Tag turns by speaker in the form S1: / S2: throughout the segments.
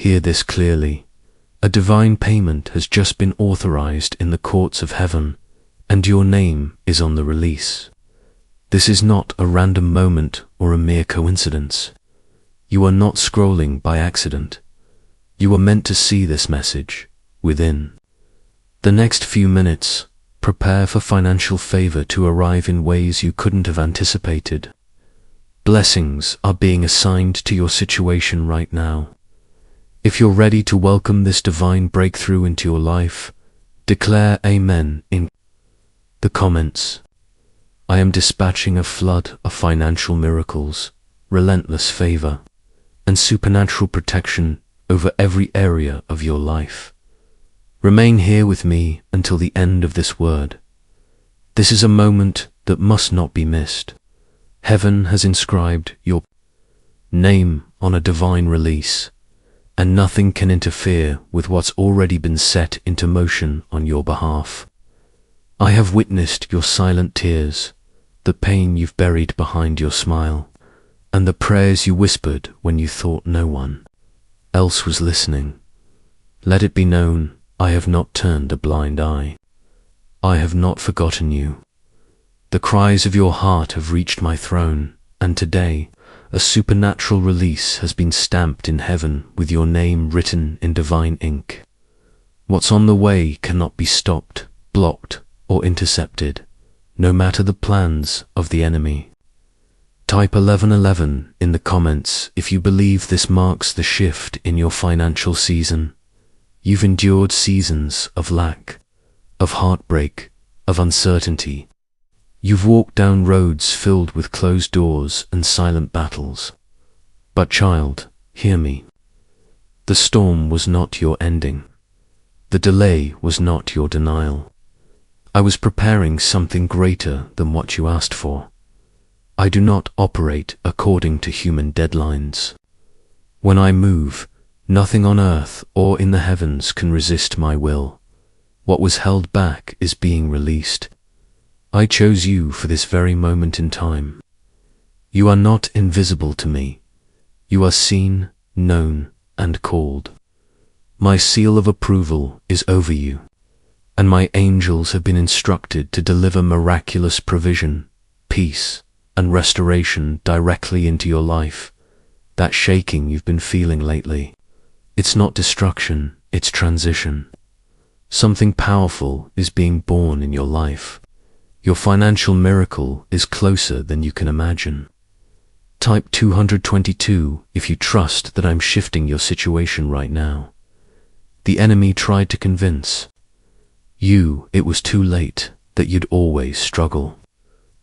S1: hear this clearly. A divine payment has just been authorized in the courts of heaven, and your name is on the release. This is not a random moment or a mere coincidence. You are not scrolling by accident. You are meant to see this message within. The next few minutes, prepare for financial favor to arrive in ways you couldn't have anticipated. Blessings are being assigned to your situation right now. If you're ready to welcome this divine breakthrough into your life, declare Amen in the comments. I am dispatching a flood of financial miracles, relentless favor, and supernatural protection over every area of your life. Remain here with me until the end of this word. This is a moment that must not be missed. Heaven has inscribed your name on a divine release, and nothing can interfere with what's already been set into motion on your behalf. I have witnessed your silent tears, the pain you've buried behind your smile, and the prayers you whispered when you thought no one else was listening. Let it be known, I have not turned a blind eye. I have not forgotten you. The cries of your heart have reached my throne, and today, a supernatural release has been stamped in heaven with your name written in divine ink. What's on the way cannot be stopped, blocked, or intercepted, no matter the plans of the enemy. Type 1111 in the comments if you believe this marks the shift in your financial season. You've endured seasons of lack, of heartbreak, of uncertainty. You've walked down roads filled with closed doors and silent battles. But child, hear me. The storm was not your ending. The delay was not your denial. I was preparing something greater than what you asked for. I do not operate according to human deadlines. When I move, nothing on earth or in the heavens can resist my will. What was held back is being released. I chose you for this very moment in time. You are not invisible to me. You are seen, known, and called. My seal of approval is over you, and my angels have been instructed to deliver miraculous provision, peace, and restoration directly into your life. That shaking you've been feeling lately, it's not destruction, it's transition. Something powerful is being born in your life. Your financial miracle is closer than you can imagine. Type 222 if you trust that I'm shifting your situation right now. The enemy tried to convince you it was too late, that you'd always struggle,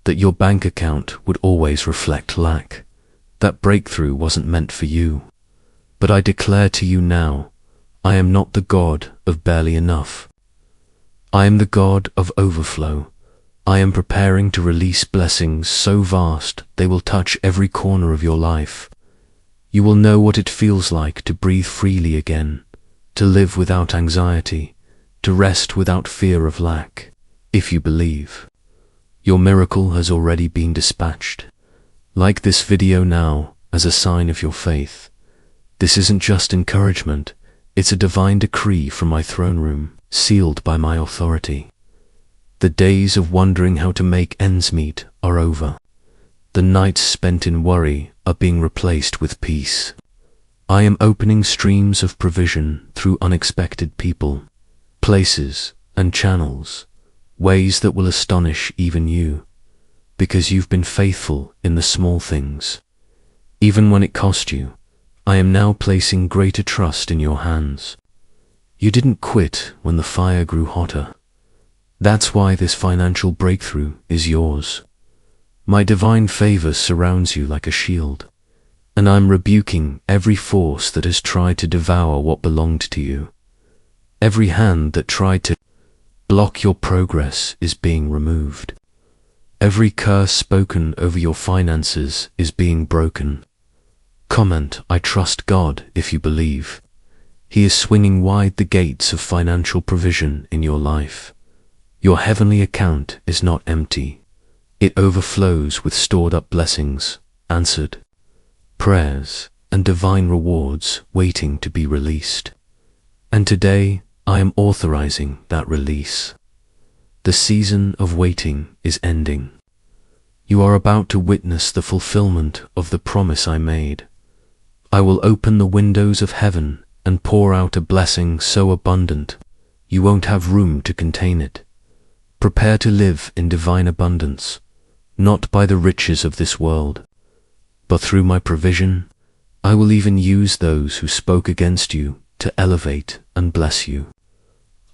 S1: that your bank account would always reflect lack, that breakthrough wasn't meant for you. But I declare to you now, I am not the God of barely enough. I am the God of overflow. I am preparing to release blessings so vast they will touch every corner of your life. You will know what it feels like to breathe freely again, to live without anxiety, to rest without fear of lack, if you believe. Your miracle has already been dispatched. Like this video now as a sign of your faith. This isn't just encouragement, it's a divine decree from my throne room, sealed by my authority. The days of wondering how to make ends meet are over. The nights spent in worry are being replaced with peace. I am opening streams of provision through unexpected people, places, and channels, ways that will astonish even you, because you've been faithful in the small things. Even when it cost you, I am now placing greater trust in your hands. You didn't quit when the fire grew hotter. That's why this financial breakthrough is yours. My divine favor surrounds you like a shield, and I'm rebuking every force that has tried to devour what belonged to you. Every hand that tried to block your progress is being removed. Every curse spoken over your finances is being broken. Comment, I trust God, if you believe. He is swinging wide the gates of financial provision in your life. Your heavenly account is not empty. It overflows with stored up blessings, answered prayers, and divine rewards waiting to be released. And today, I am authorizing that release. The season of waiting is ending. You are about to witness the fulfillment of the promise I made. I will open the windows of heaven and pour out a blessing so abundant, you won't have room to contain it. Prepare to live in divine abundance, not by the riches of this world, but through my provision. I will even use those who spoke against you to elevate and bless you.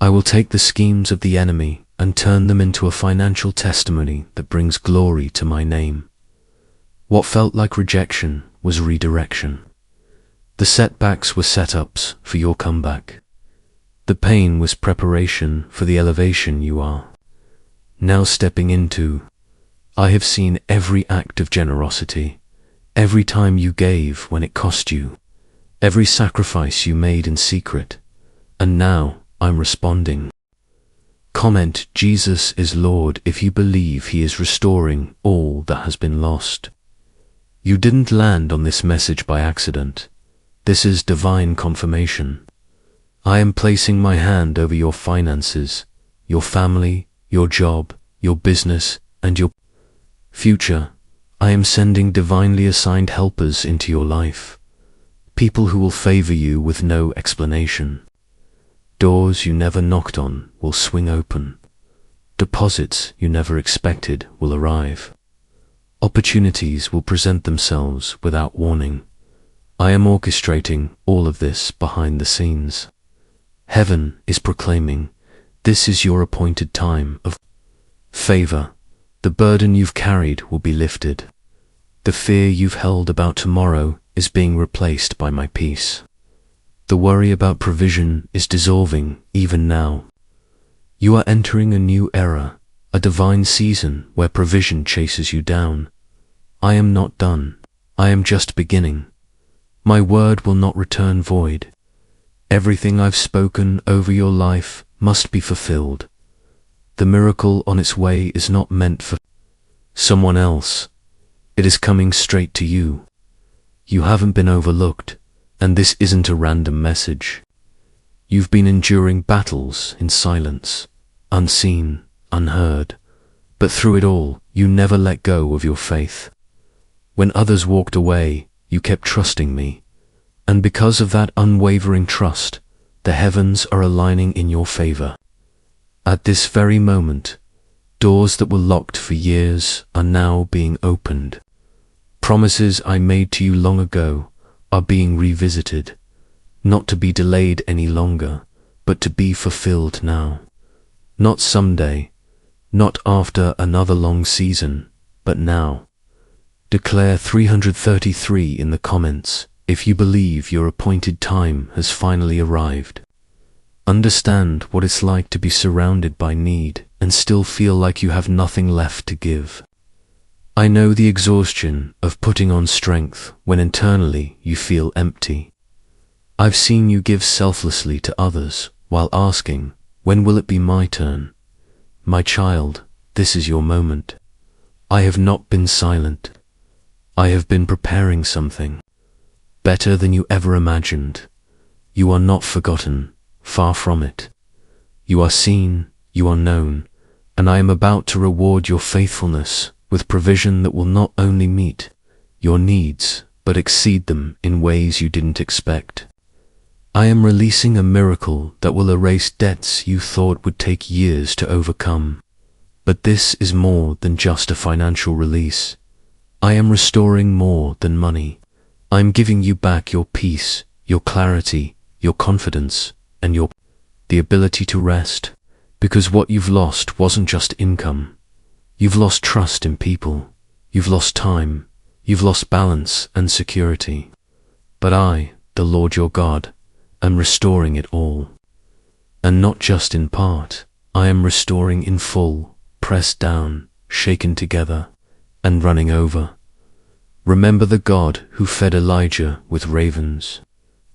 S1: I will take the schemes of the enemy and turn them into a financial testimony that brings glory to my name. What felt like rejection was redirection. The setbacks were setups for your comeback. The pain was preparation for the elevation you are now stepping into. I have seen every act of generosity, every time you gave when it cost you, every sacrifice you made in secret, and now I'm responding. Comment Jesus is Lord if you believe He is restoring all that has been lost. You didn't land on this message by accident. This is divine confirmation. I am placing my hand over your finances, your family, your job, your business, and your future. I am sending divinely assigned helpers into your life, people who will favor you with no explanation. Doors you never knocked on will swing open. Deposits you never expected will arrive. Opportunities will present themselves without warning. I am orchestrating all of this behind the scenes. Heaven is proclaiming, this is your appointed time of favor. The burden you've carried will be lifted. The fear you've held about tomorrow is being replaced by my peace. The worry about provision is dissolving even now. You are entering a new era, a divine season where provision chases you down. I am not done. I am just beginning. My word will not return void. Everything I've spoken over your life must be fulfilled. The miracle on its way is not meant for someone else. It is coming straight to you. You haven't been overlooked, and this isn't a random message. You've been enduring battles in silence, unseen, unheard, but through it all, you never let go of your faith. When others walked away, you kept trusting me, and because of that unwavering trust, the heavens are aligning in your favor. At this very moment, doors that were locked for years are now being opened. Promises I made to you long ago are being revisited, not to be delayed any longer, but to be fulfilled now. Not someday, not after another long season, but now. Declare 333 in the comments if you believe your appointed time has finally arrived. Understand what it's like to be surrounded by need and still feel like you have nothing left to give. I know the exhaustion of putting on strength when internally you feel empty. I've seen you give selflessly to others while asking, when will it be my turn? My child, this is your moment. I have not been silent. I have been preparing something better than you ever imagined. You are not forgotten. Far from it. You are seen, you are known, and I am about to reward your faithfulness with provision that will not only meet your needs, but exceed them in ways you didn't expect. I am releasing a miracle that will erase debts you thought would take years to overcome. But this is more than just a financial release. I am restoring more than money. I am giving you back your peace, your clarity, your confidence, and the ability to rest, because what you've lost wasn't just income. You've lost trust in people. You've lost time. You've lost balance and security. But I, the Lord your God, am restoring it all. And not just in part. I am restoring in full, pressed down, shaken together, and running over. Remember the God who fed Elijah with ravens,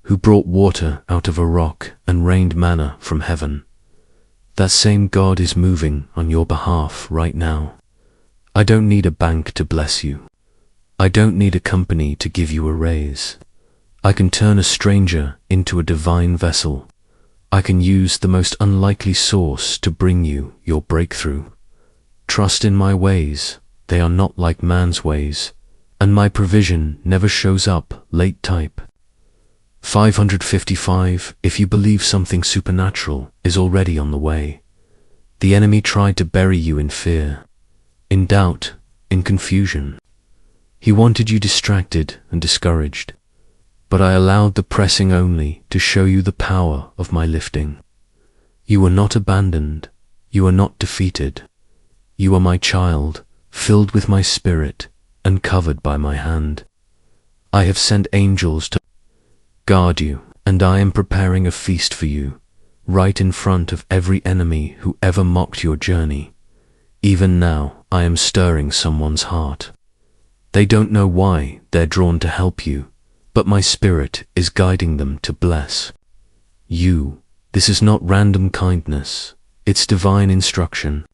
S1: who brought water out of a rock and rained manna from heaven. That same God is moving on your behalf right now. I don't need a bank to bless you. I don't need a company to give you a raise. I can turn a stranger into a divine vessel. I can use the most unlikely source to bring you your breakthrough. Trust in my ways, they are not like man's ways, and my provision never shows up late type. 555. If you believe something supernatural is already on the way. The enemy tried to bury you in fear, in doubt, in confusion. He wanted you distracted and discouraged, but I allowed the pressing only to show you the power of my lifting. You are not abandoned, you are not defeated. You are my child, filled with my spirit and covered by my hand. I have sent angels to guard you, and I am preparing a feast for you, right in front of every enemy who ever mocked your journey. Even now, I am stirring someone's heart. They don't know why they're drawn to help you, but my spirit is guiding them to bless you. This is not random kindness, it's divine instruction.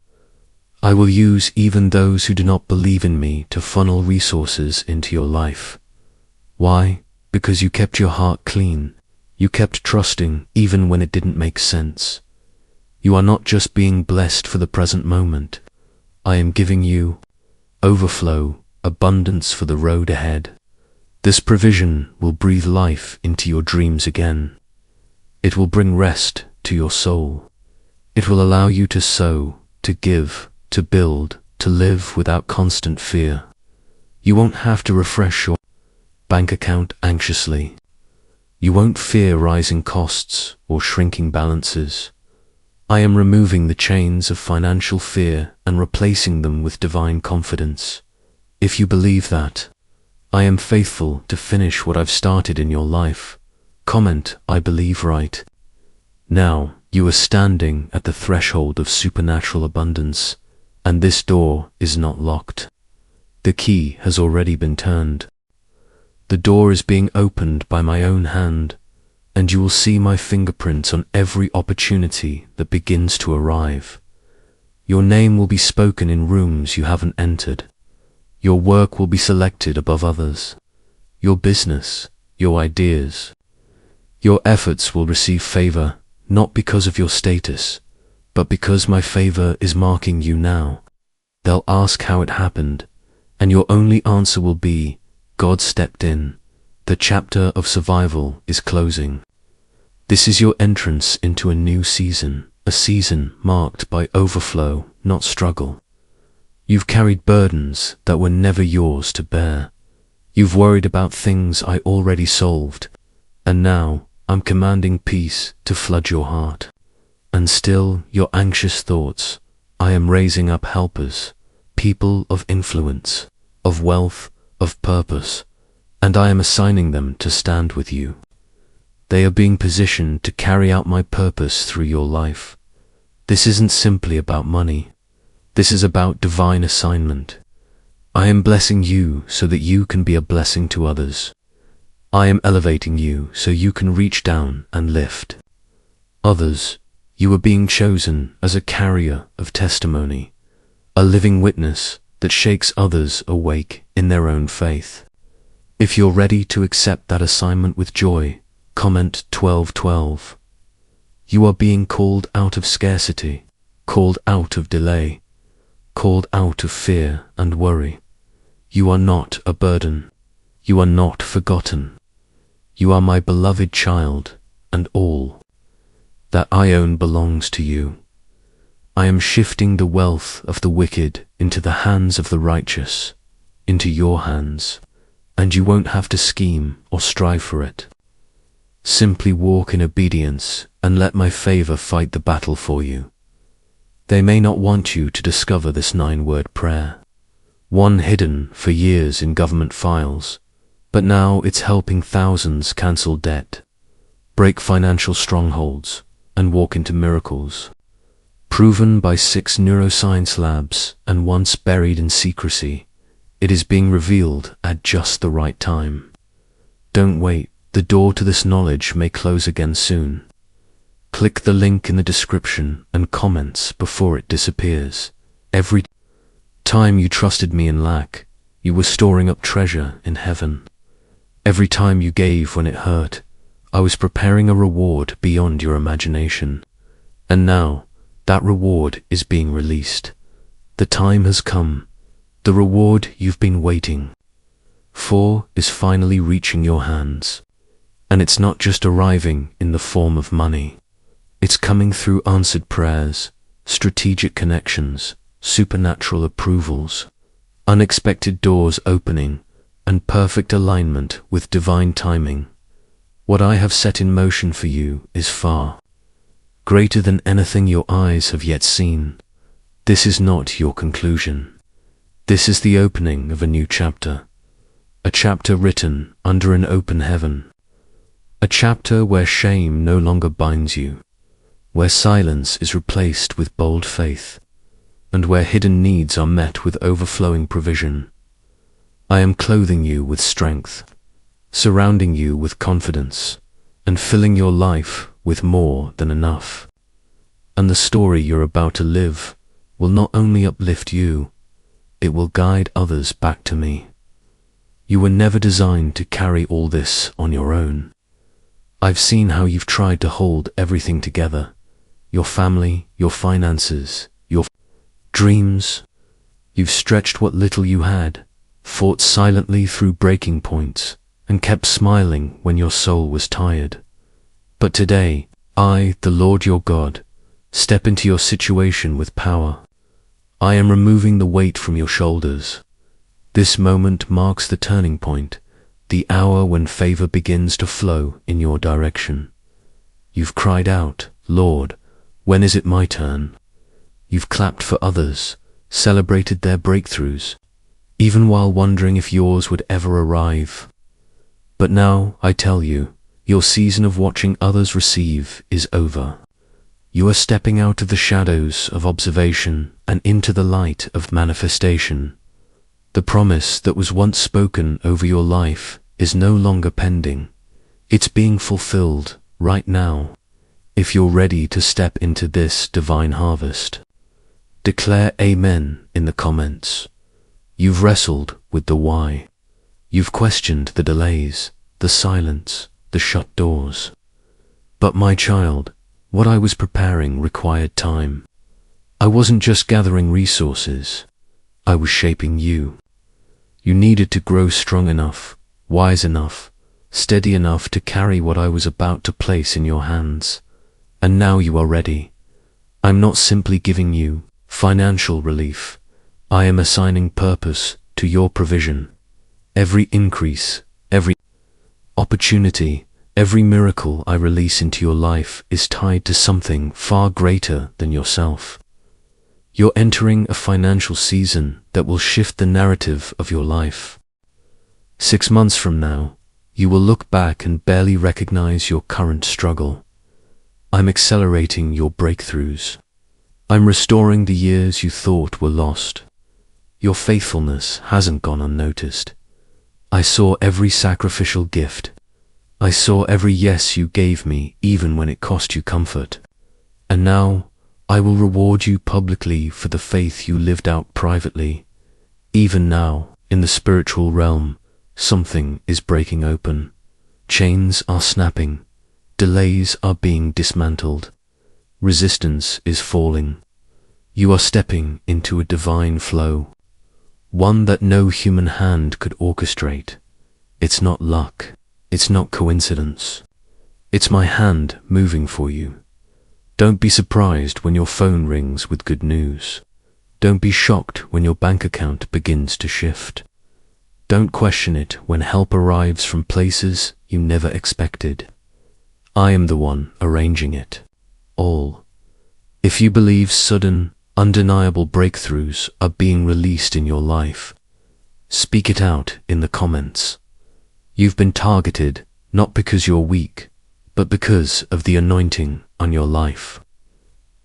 S1: I will use even those who do not believe in me to funnel resources into your life. Why? Because you kept your heart clean. You kept trusting even when it didn't make sense. You are not just being blessed for the present moment. I am giving you overflow, abundance for the road ahead. This provision will breathe life into your dreams again. It will bring rest to your soul. It will allow you to sow, to give, to build, to live without constant fear. You won't have to refresh your bank account anxiously. You won't fear rising costs or shrinking balances. I am removing the chains of financial fear and replacing them with divine confidence. If you believe that, I am faithful to finish what I've started in your life. Comment, I believe right. Now, you are standing at the threshold of supernatural abundance, and this door is not locked. The key has already been turned. The door is being opened by my own hand, and you will see my fingerprints on every opportunity that begins to arrive. Your name will be spoken in rooms you haven't entered. Your work will be selected above others. Your business, your ideas, your efforts will receive favor, not because of your status, but because my favor is marking you now. They'll ask how it happened, and your only answer will be, God stepped in. The chapter of survival is closing. This is your entrance into a new season, a season marked by overflow, not struggle. You've carried burdens that were never yours to bear. You've worried about things I already solved, and now I'm commanding peace to flood your heart. And still your anxious thoughts, I am raising up helpers, people of influence, of wealth, of purpose, and I am assigning them to stand with you. They are being positioned to carry out my purpose through your life. This isn't simply about money. This is about divine assignment. I am blessing you so that you can be a blessing to others. I am elevating you so you can reach down and lift others. You are being chosen as a carrier of testimony, a living witness that shakes others awake in their own faith. If you're ready to accept that assignment with joy, comment 1212. You are being called out of scarcity, called out of delay, called out of fear and worry. You are not a burden. You are not forgotten. You are my beloved child, and all that I own belongs to you. I am shifting the wealth of the wicked into the hands of the righteous, into your hands, and you won't have to scheme or strive for it. Simply walk in obedience and let my favor fight the battle for you. They may not want you to discover this 9-word prayer, one hidden for years in government files, but now it's helping thousands cancel debt, break financial strongholds, and walk into miracles. Proven by 6 neuroscience labs and once buried in secrecy, it is being revealed at just the right time. Don't wait, the door to this knowledge may close again soon. Click the link in the description and comments before it disappears. Every time you trusted me in lack, you were storing up treasure in heaven. Every time you gave when it hurt, I was preparing a reward beyond your imagination. And now, that reward is being released. The time has come. The reward you've been waiting for is finally reaching your hands. And it's not just arriving in the form of money. It's coming through answered prayers, strategic connections, supernatural approvals, unexpected doors opening, and perfect alignment with divine timing. What I have set in motion for you is far greater than anything your eyes have yet seen. This is not your conclusion. This is the opening of a new chapter. A chapter written under an open heaven. A chapter where shame no longer binds you, where silence is replaced with bold faith, and where hidden needs are met with overflowing provision. I am clothing you with strength, surrounding you with confidence, and filling your life with more than enough. And the story you're about to live will not only uplift you, it will guide others back to me. You were never designed to carry all this on your own. I've seen how you've tried to hold everything together. Your family, your finances, your dreams. You've stretched what little you had, fought silently through breaking points, and kept smiling when your soul was tired. But today, I, the Lord your God, step into your situation with power. I am removing the weight from your shoulders. This moment marks the turning point, the hour when favor begins to flow in your direction. You've cried out, Lord, when is it my turn? You've clapped for others, celebrated their breakthroughs, even while wondering if yours would ever arrive. But now, I tell you, your season of watching others receive is over. You are stepping out of the shadows of observation and into the light of manifestation. The promise that was once spoken over your life is no longer pending. It's being fulfilled right now. If you're ready to step into this divine harvest, declare Amen in the comments. You've wrestled with the why. You've questioned the delays, the silence, the shut doors. But my child, what I was preparing required time. I wasn't just gathering resources. I was shaping you. You needed to grow strong enough, wise enough, steady enough to carry what I was about to place in your hands. And now you are ready. I'm not simply giving you financial relief. I am assigning purpose to your provision. Every increase, every opportunity, every miracle I release into your life is tied to something far greater than yourself. You're entering a financial season that will shift the narrative of your life. 6 months from now, you will look back and barely recognize your current struggle. I'm accelerating your breakthroughs. I'm restoring the years you thought were lost. Your faithfulness hasn't gone unnoticed. I saw every sacrificial gift. I saw every yes you gave me, even when it cost you comfort. And now, I will reward you publicly for the faith you lived out privately. Even now, in the spiritual realm, something is breaking open. Chains are snapping. Delays are being dismantled. Resistance is falling. You are stepping into a divine flow, one that no human hand could orchestrate. It's not luck. It's not coincidence. It's my hand moving for you. Don't be surprised when your phone rings with good news. Don't be shocked when your bank account begins to shift. Don't question it when help arrives from places you never expected. I am the one arranging it all. If you believe sudden, undeniable breakthroughs are being released in your life, speak it out in the comments. You've been targeted not because you're weak, but because of the anointing on your life.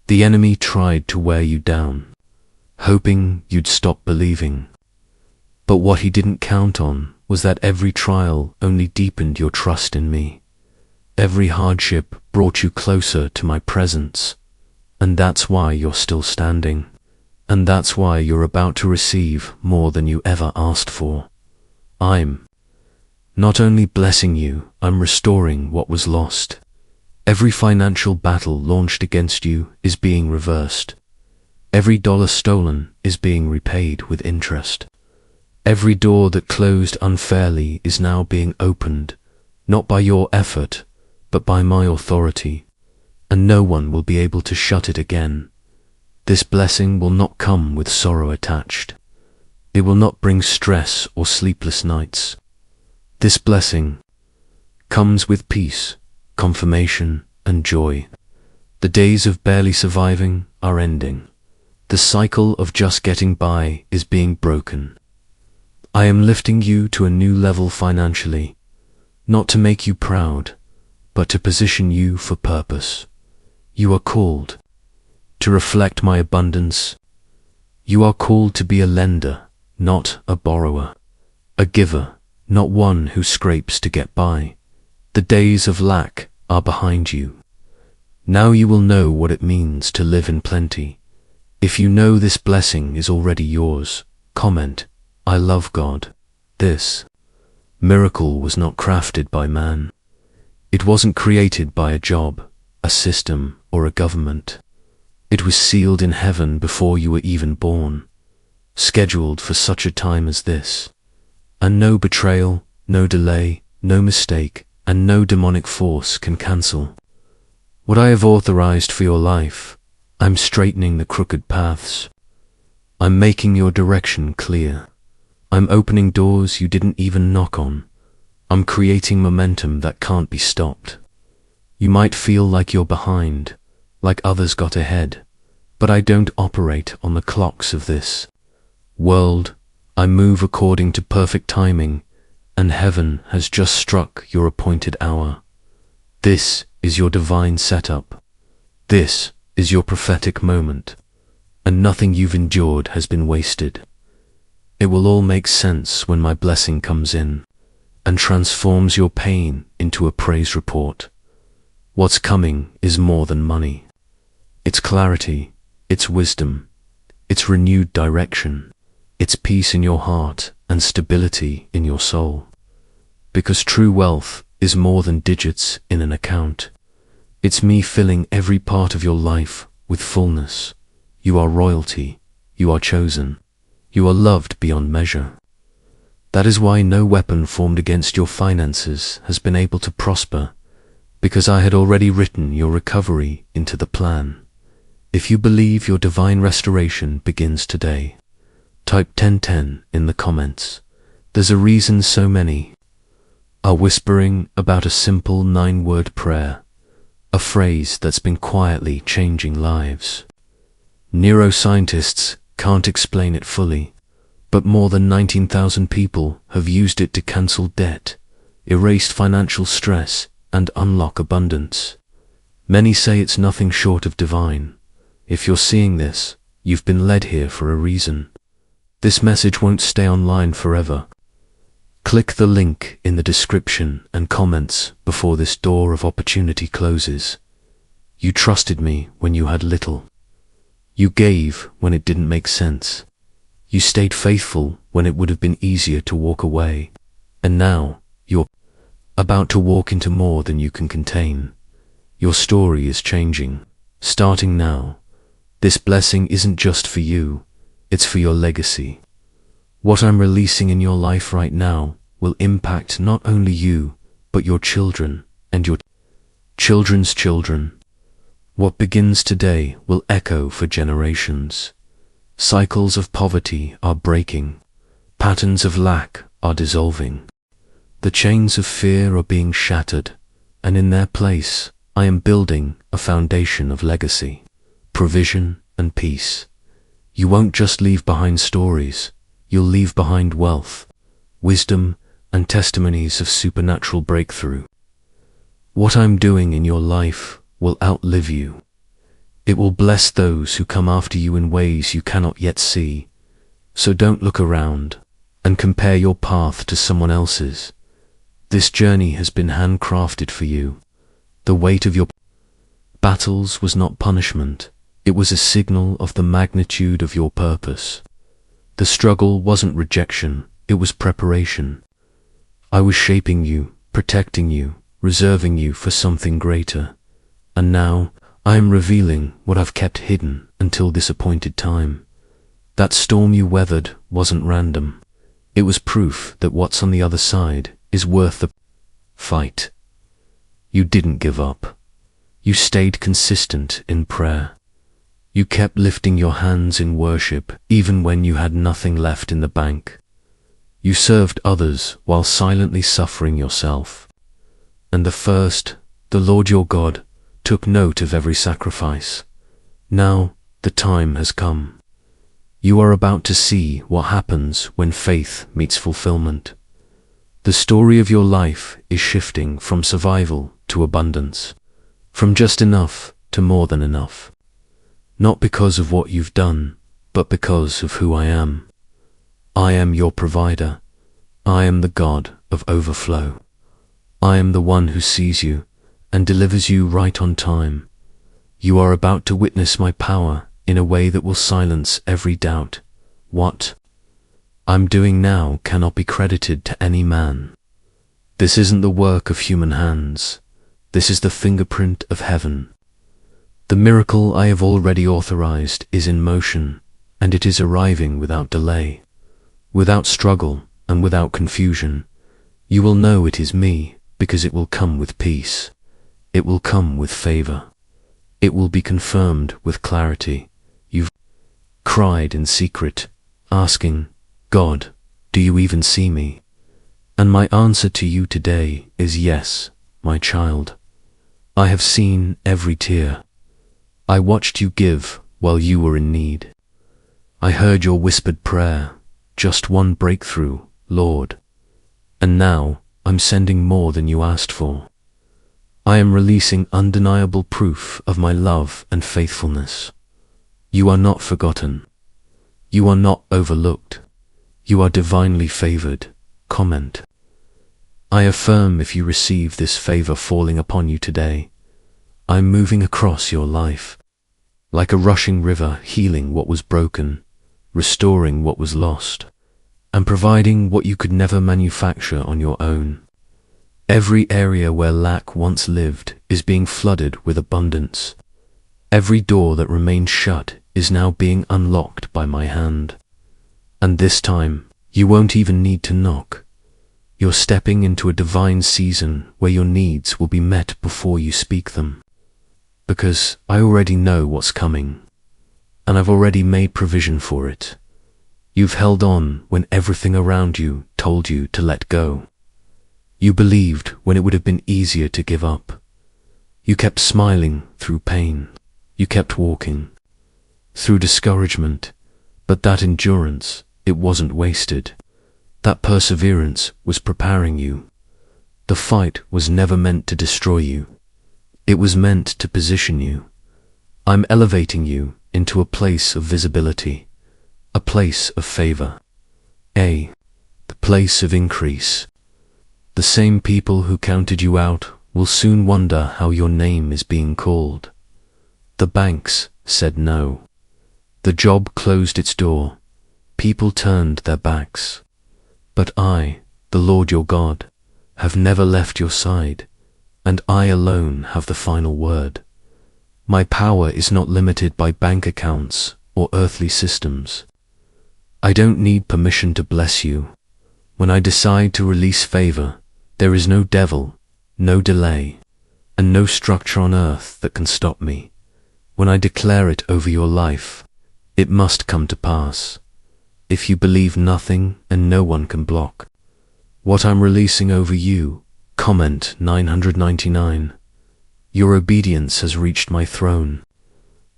S1: The enemy tried to wear you down, hoping you'd stop believing. But what he didn't count on was that every trial only deepened your trust in me. Every hardship brought you closer to my presence. And that's why you're still standing. And that's why you're about to receive more than you ever asked for. I'm Not only blessing you, I'm restoring what was lost. Every financial battle launched against you is being reversed. Every dollar stolen is being repaid with interest. Every door that closed unfairly is now being opened, not by your effort, but by my authority, and no one will be able to shut it again. This blessing will not come with sorrow attached. It will not bring stress or sleepless nights. This blessing comes with peace, confirmation, and joy. The days of barely surviving are ending. The cycle of just getting by is being broken. I am lifting you to a new level financially, not to make you proud, but to position you for purpose. You are called to reflect my abundance. You are called to be a lender, not a borrower, a giver, not one who scrapes to get by. The days of lack are behind you. Now you will know what it means to live in plenty. If you know this blessing is already yours, comment, "I love God." This miracle was not crafted by man. It wasn't created by a job, a system, or a government. It was sealed in heaven before you were even born, scheduled for such a time as this. And no betrayal, no delay, no mistake, and no demonic force can cancel what I have authorized for your life. I'm straightening the crooked paths. I'm making your direction clear. I'm opening doors you didn't even knock on. I'm creating momentum that can't be stopped. You might feel like you're behind, like others got ahead, but I don't operate on the clocks of this world. I move according to perfect timing, and heaven has just struck your appointed hour. This is your divine setup. This is your prophetic moment, and nothing you've endured has been wasted. It will all make sense when my blessing comes in and transforms your pain into a praise report. What's coming is more than money. It's clarity, it's wisdom, it's renewed direction, it's peace in your heart and stability in your soul. Because true wealth is more than digits in an account. It's me filling every part of your life with fullness. You are royalty. You are chosen. You are loved beyond measure. That is why no weapon formed against your finances has been able to prosper, because I had already written your recovery into the plan. If you believe your divine restoration begins today, type 1010 in the comments. There's a reason so many are whispering about a simple 9-word prayer, a phrase that's been quietly changing lives. Neuroscientists can't explain it fully, but more than 19,000 people have used it to cancel debt, erase financial stress, and unlock abundance. Many say it's nothing short of divine. If you're seeing this, you've been led here for a reason. This message won't stay online forever. Click the link in the description and comments before this door of opportunity closes. You trusted me when you had little. You gave when it didn't make sense. You stayed faithful when it would have been easier to walk away. And now, you're about to walk into more than you can contain. Your story is changing, starting now. This blessing isn't just for you, it's for your legacy. What I'm releasing in your life right now will impact not only you, but your children and your children's children. What begins today will echo for generations. Cycles of poverty are breaking. Patterns of lack are dissolving. The chains of fear are being shattered, and in their place, I am building a foundation of legacy, provision, and peace. You won't just leave behind stories, you'll leave behind wealth, wisdom, and testimonies of supernatural breakthrough. What I'm doing in your life will outlive you. It will bless those who come after you in ways you cannot yet see. So don't look around and compare your path to someone else's. This journey has been handcrafted for you. The weight of your battles was not punishment. It was a signal of the magnitude of your purpose. The struggle wasn't rejection, it was preparation. I was shaping you, protecting you, reserving you for something greater. And now, I am revealing what I've kept hidden until this appointed time. That storm you weathered wasn't random. It was proof that what's on the other side is worth the fight. You didn't give up. You stayed consistent in prayer. You kept lifting your hands in worship even when you had nothing left in the bank. You served others while silently suffering yourself. And the Lord your God, took note of every sacrifice. Now the time has come. You are about to see what happens when faith meets fulfillment. The story of your life is shifting from survival to abundance, from just enough to more than enough. Not because of what you've done, but because of who I am. I am your provider. I am the God of overflow. I am the one who sees you and delivers you right on time. You are about to witness my power in a way that will silence every doubt. What I'm doing now cannot be credited to any man. This isn't the work of human hands. This is the fingerprint of heaven. The miracle I have already authorized is in motion, and it is arriving without delay, without struggle, and without confusion. You will know it is me because it will come with peace. It will come with favor. It will be confirmed with clarity. You've cried in secret, asking, God, do you even see me? And my answer to you today is yes, my child. I have seen every tear. I watched you give while you were in need. I heard your whispered prayer, just one breakthrough, Lord. And now I'm sending more than you asked for. I am releasing undeniable proof of my love and faithfulness. You are not forgotten. You are not overlooked. You are divinely favored. Comment. I affirm if you receive this favor falling upon you today, I'm moving across your life, like a rushing river, healing what was broken, restoring what was lost, and providing what you could never manufacture on your own. Every area where lack once lived is being flooded with abundance. Every door that remained shut is now being unlocked by my hand. And this time, you won't even need to knock. You're stepping into a divine season where your needs will be met before you speak them. Because I already know what's coming, and I've already made provision for it. You've held on when everything around you told you to let go. You believed when it would have been easier to give up. You kept smiling through pain. You kept walking through discouragement, but that endurance, it wasn't wasted. That perseverance was preparing you. The fight was never meant to destroy you. It was meant to position you. I'm elevating you into a place of visibility, a place of favor, the place of increase. The same people who counted you out will soon wonder how your name is being called. The banks said no. The job closed its door. People turned their backs. But I, the Lord your God, have never left your side, and I alone have the final word. My power is not limited by bank accounts or earthly systems. I don't need permission to bless you. When I decide to release favor, there is no devil, no delay, and no structure on earth that can stop me. When I declare it over your life, it must come to pass. If you believe, nothing and no one can block what I'm releasing over you. Comment 999. Your obedience has reached my throne.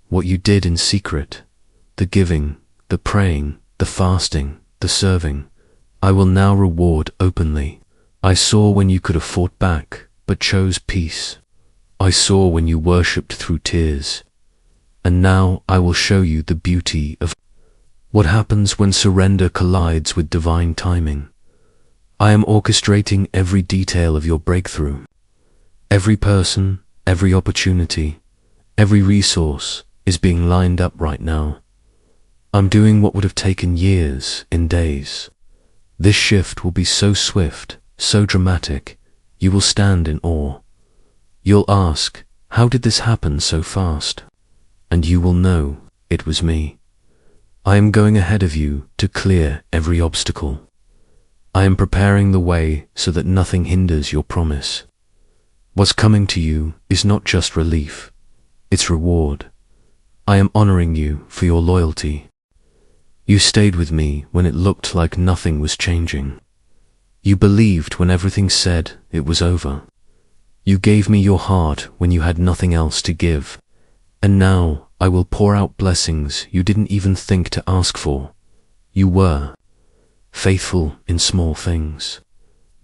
S1: What you did in secret, the giving, the praying, the fasting, the serving, I will now reward openly. I saw when you could have fought back, but chose peace. I saw when you worshipped through tears. And now I will show you the beauty of what happens when surrender collides with divine timing. I am orchestrating every detail of your breakthrough. Every person, every opportunity, every resource is being lined up right now. I'm doing what would have taken years in days. This shift will be so swift so dramatic, you will stand in awe. You'll ask, how did this happen so fast? And you will know, it was me. I am going ahead of you to clear every obstacle. I am preparing the way so that nothing hinders your promise. What's coming to you is not just relief, it's reward. I am honoring you for your loyalty. You stayed with me when it looked like nothing was changing. You believed when everything said it was over. You gave me your heart when you had nothing else to give. And now I will pour out blessings you didn't even think to ask for. You were faithful in small things.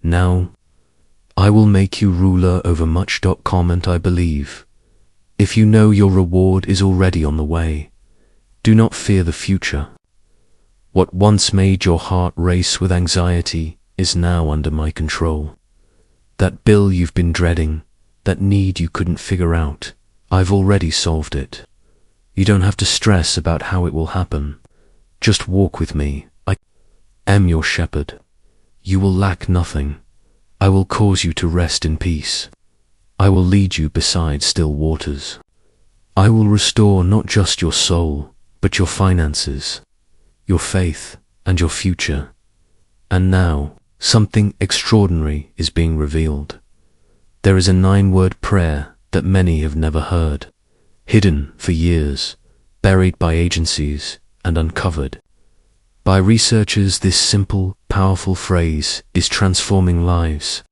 S1: Now I will make you ruler over much. Comment I believe. If you know your reward is already on the way, do not fear the future. What once made your heart race with anxiety is now under my control. That bill you've been dreading, that need you couldn't figure out, I've already solved it. You don't have to stress about how it will happen. Just walk with me. I am your shepherd. You will lack nothing. I will cause you to rest in peace. I will lead you beside still waters. I will restore not just your soul, but your finances, your faith, and your future. And now, something extraordinary is being revealed. There is a 9-word prayer that many have never heard, hidden for years, buried by agencies, and uncovered by researchers. This simple, powerful phrase is transforming lives.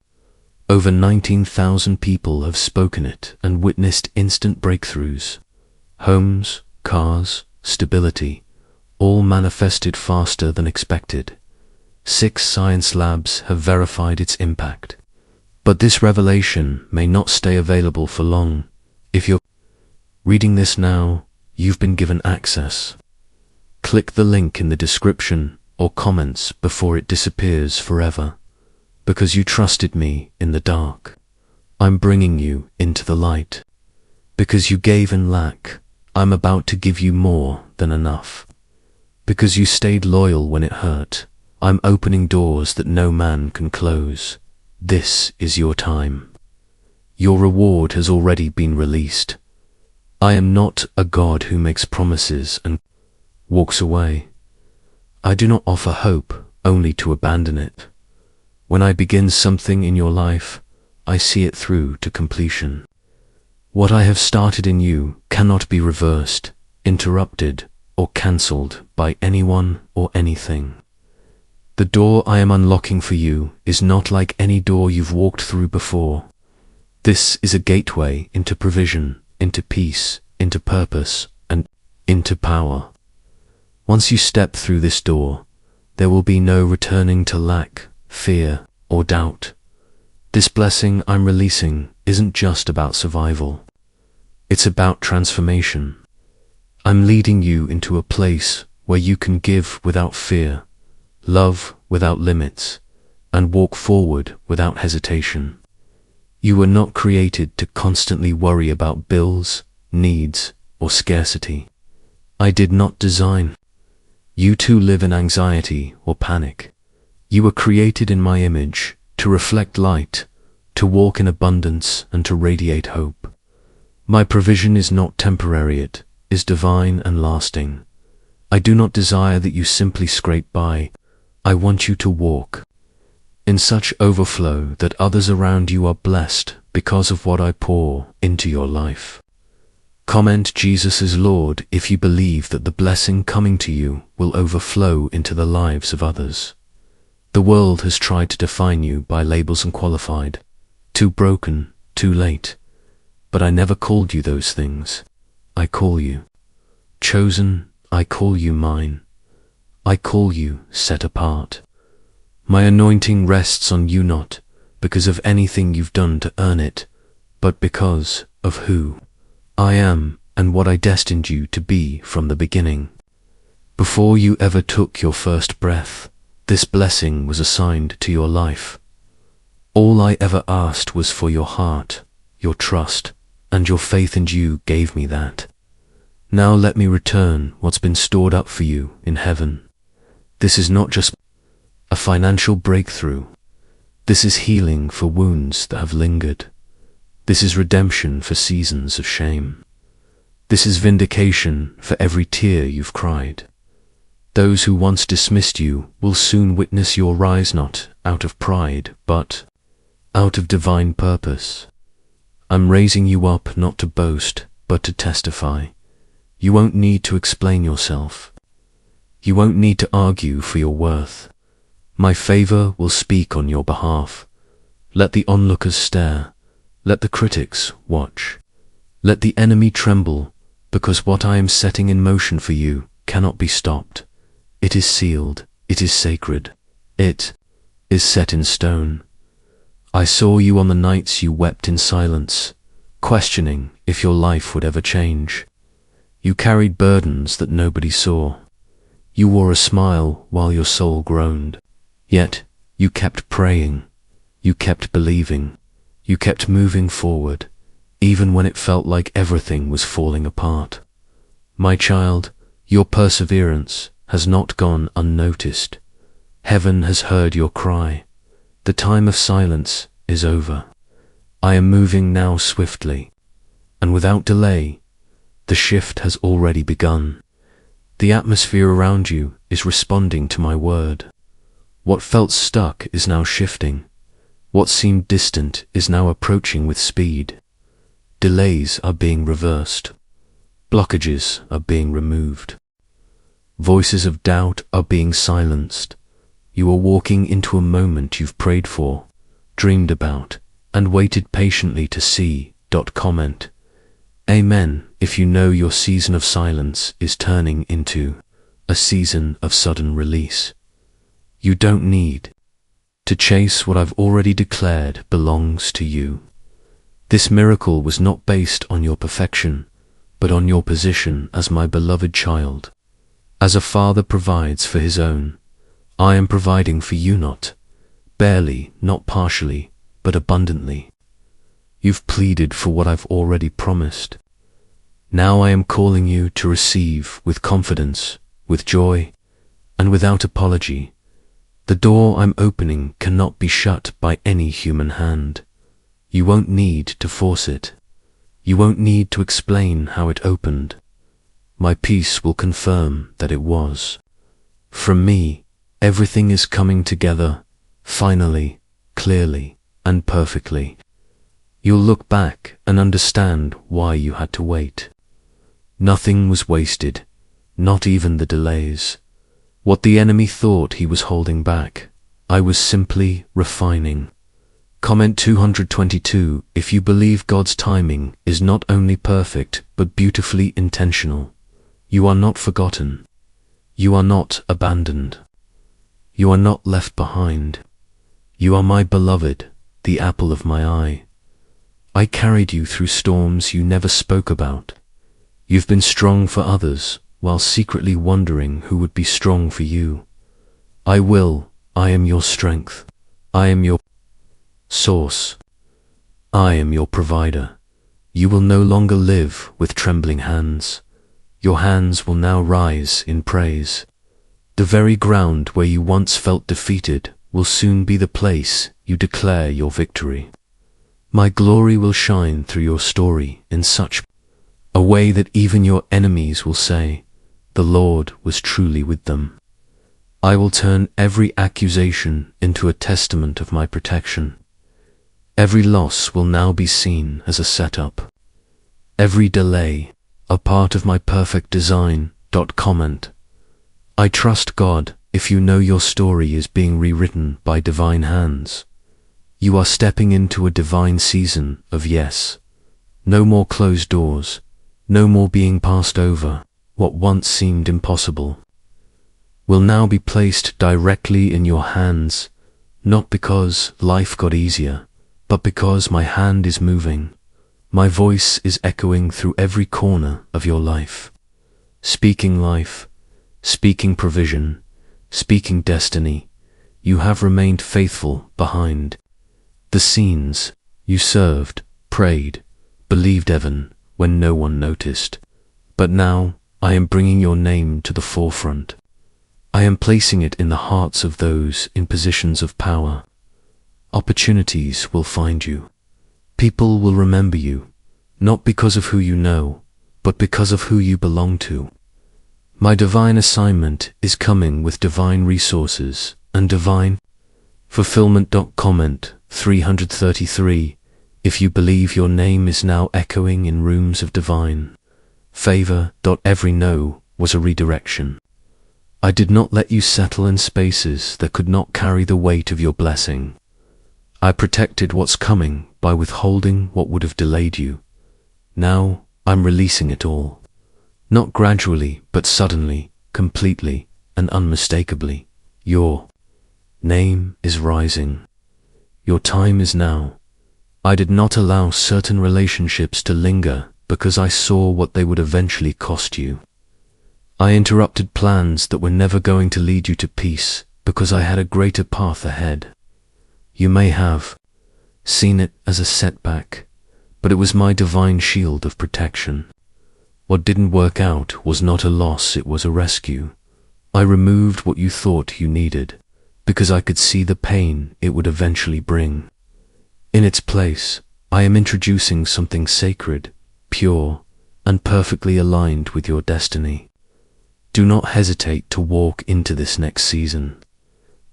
S1: Over 19,000 people have spoken it and witnessed instant breakthroughs. Homes, cars, stability, all manifested faster than expected. 6 science labs have verified its impact. But this revelation may not stay available for long. If you're reading this now, you've been given access. Click the link in the description or comments before it disappears forever. Because you trusted me in the dark, I'm bringing you into the light. Because you gave in lack, I'm about to give you more than enough. Because you stayed loyal when it hurt, I'm opening doors that no man can close. This is your time. Your reward has already been released. I am not a God who makes promises and walks away. I do not offer hope only to abandon it. When I begin something in your life, I see it through to completion. What I have started in you cannot be reversed, interrupted, or cancelled by anyone or anything. The door I am unlocking for you is not like any door you've walked through before. This is a gateway into provision, into peace, into purpose, and into power. Once you step through this door, there will be no returning to lack, fear, or doubt. This blessing I'm releasing isn't just about survival. It's about transformation. I'm leading you into a place where you can give without fear, love without limits, and walk forward without hesitation. You were not created to constantly worry about bills, needs, or scarcity. I did not design you to live in anxiety or panic. You were created in my image to reflect light, to walk in abundance, and to radiate hope. My provision is not temporary, it is divine and lasting. I do not desire that you simply scrape by. I want you to walk in such overflow that others around you are blessed because of what I pour into your life. Comment Jesus is Lord if you believe that the blessing coming to you will overflow into the lives of others. The world has tried to define you by labels unqualified, too broken, too late. But I never called you those things. I call you chosen, I call you mine. I call you set apart. My anointing rests on you not because of anything you've done to earn it, but because of who I am and what I destined you to be from the beginning. Before you ever took your first breath, this blessing was assigned to your life. All I ever asked was for your heart, your trust, and your faith, and you gave me that. Now let me return what's been stored up for you in heaven. This is not just a financial breakthrough. This is healing for wounds that have lingered. This is redemption for seasons of shame. This is vindication for every tear you've cried. Those who once dismissed you will soon witness your rise, not out of pride, but out of divine purpose. I'm raising you up not to boast, but to testify. You won't need to explain yourself. You won't need to argue for your worth. My favor will speak on your behalf. Let the onlookers stare. Let the critics watch. Let the enemy tremble, because what I am setting in motion for you cannot be stopped. It is sealed. It is sacred. It is set in stone. I saw you on the nights you wept in silence, questioning if your life would ever change. You carried burdens that nobody saw. You wore a smile while your soul groaned. Yet you kept praying. You kept believing. You kept moving forward, even when it felt like everything was falling apart. My child, your perseverance has not gone unnoticed. Heaven has heard your cry. The time of silence is over. I am moving now swiftly, and without delay. The shift has already begun. The atmosphere around you is responding to my word. What felt stuck is now shifting. What seemed distant is now approaching with speed. Delays are being reversed. Blockages are being removed. Voices of doubt are being silenced. You are walking into a moment you've prayed for, dreamed about, and waited patiently to see. Comment. Amen if you know your season of silence is turning into a season of sudden release. You don't need to chase what I've already declared belongs to you. This miracle was not based on your perfection, but on your position as my beloved child. As a father provides for his own, I am providing for you, not barely, not partially, but abundantly. You've pleaded for what I've already promised. Now I am calling you to receive with confidence, with joy, and without apology. The door I'm opening cannot be shut by any human hand. You won't need to force it. You won't need to explain how it opened. My peace will confirm that it was. From me, everything is coming together, finally, clearly, and perfectly. You'll look back and understand why you had to wait. Nothing was wasted, not even the delays. What the enemy thought he was holding back, I was simply refining. Comment 222. If you believe God's timing is not only perfect but beautifully intentional, you are not forgotten. You are not abandoned. You are not left behind. You are my beloved, the apple of my eye. I carried you through storms you never spoke about. You've been strong for others, while secretly wondering who would be strong for you. I am your strength. I am your source. I am your provider. You will no longer live with trembling hands. Your hands will now rise in praise. The very ground where you once felt defeated will soon be the place you declare your victory. My glory will shine through your story in such a way that even your enemies will say, "The Lord was truly with them." I will turn every accusation into a testament of my protection. Every loss will now be seen as a setup. Every delay, a part of my perfect design. Comment. I trust God if you know your story is being rewritten by divine hands. You are stepping into a divine season of yes. No more closed doors. No more being passed over. What once seemed impossible will now be placed directly in your hands, not because life got easier, but because my hand is moving. My voice is echoing through every corner of your life, speaking life, speaking provision, speaking destiny. You have remained faithful behind the scenes. You served, prayed, believed even when no one noticed. But now I am bringing your name to the forefront. I am placing it in the hearts of those in positions of power. Opportunities will find you. People will remember you, not because of who you know, but because of who you belong to. My divine assignment is coming with divine resources and divine fulfillment. Comment 333. If you believe your name is now echoing in rooms of divine favor. Every no was a redirection. I did not let you settle in spaces that could not carry the weight of your blessing. I protected what's coming by withholding what would have delayed you. Now I'm releasing it all. Not gradually, but suddenly, completely, and unmistakably. Your name is rising. Your time is now. I did not allow certain relationships to linger because I saw what they would eventually cost you. I interrupted plans that were never going to lead you to peace because I had a greater path ahead. You may have seen it as a setback, but it was my divine shield of protection. What didn't work out was not a loss, it was a rescue. I removed what you thought you needed because I could see the pain it would eventually bring. In its place, I am introducing something sacred, pure, and perfectly aligned with your destiny. Do not hesitate to walk into this next season.